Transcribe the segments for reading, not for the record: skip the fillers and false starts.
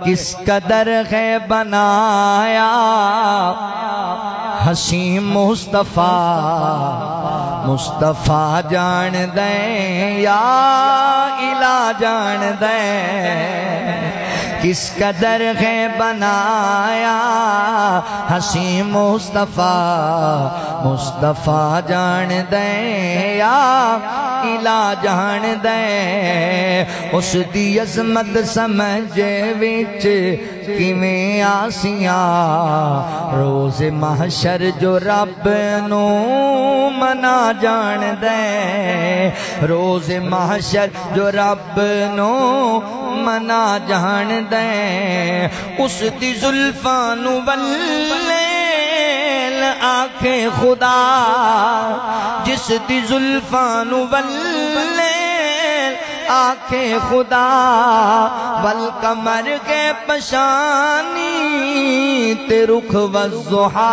کس قدر ہے بنایا حسین مصطفیٰ جان دیں یا الہ جان دیں کس قدر ہے بنایا حسین مصطفیٰ جان دیں یا الہ جان دیں اس دی عظمت سمجھ وچ کیویں آسیاں روز محشر جو رب نو منا جان دیں روز محشر جو رب نو منا جان دیں اس دی زلفاں نو واللیل آنکھے خدا جس دی زلفاں نو واللیل آنکھے خدا والقمر کے پشانی تے رخ والضحا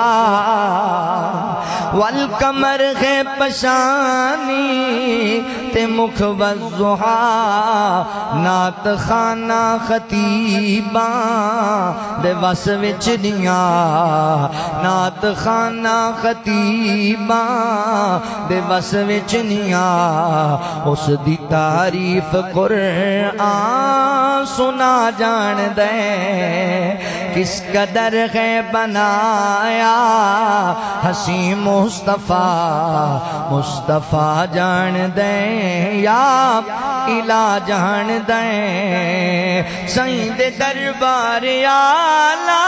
والقمر کے پشانی تے مکھ والضحا نات خانہ خطیباں دے وس وچ نیاں نات خانہ خطیباں دے وس وچ نیاں اس دی تعریف قرآن سنا جان دیں کس قدر ہے بنایا حسین مصطفیٰ جان دیں یا الہ جان دیں سائیں دے دربار آلہ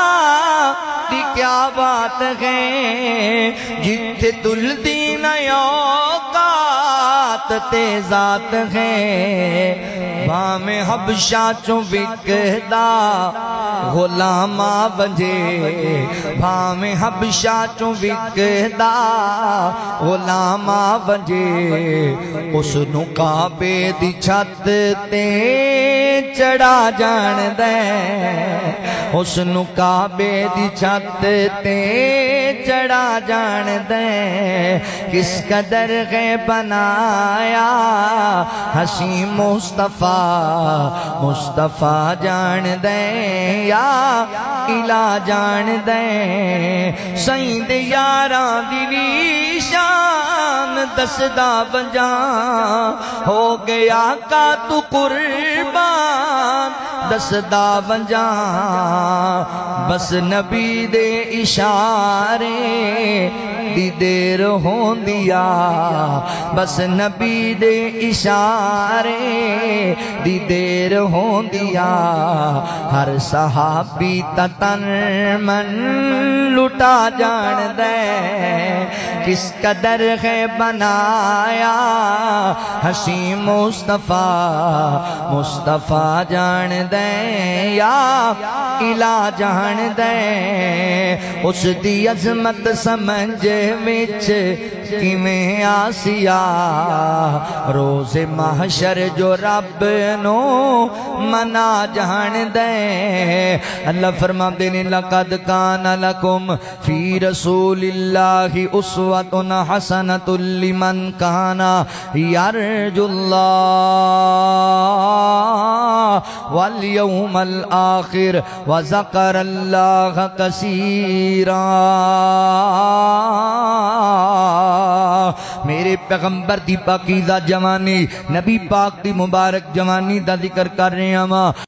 دی کیا بات ہے جتھے دل دین اوقات تے ذات ہے بام حبشہ چوں وکدا غلامہ ونجے بام حبشہ چوں وکدا غلامہ ونجے اس نو کعبے دی چھت تے چڑھا جان دیں اس نو کعبے دی چھت تے چڑھا جان دیں کس قدر ہے بنایا حسین مصطفیٰ جان دیں یا الہ جان دیں سائیں دے یاراں دی نشان دسدا ونجاں ہو گیا کا تو قربان دسدا ونجاں بس نبی دے اشارے دی دیر ہوندیا بس نبی دے اشارے دی دیر ہوندیا ہر صحابی تن من لٹا جان دیں کس قدر ہے بنایا حسین مصطفیٰ جان دیں یا الہ جان دیں اس دی عظمت سمجھ وچ کیویں آسیا روز محشر جو رب نو منا جان دیں اللہ فرما دینے لقد کان لکم فی رسول اللہ اسوۃ حسنۃ لمن کان یرجو اللہ والیوم الآخر وذکر اللہ کثیرا میرے پیغمبر دی پاکیزہ جوانی نبی پاک دی مبارک جوانی دا ذکر کر رہے ہیں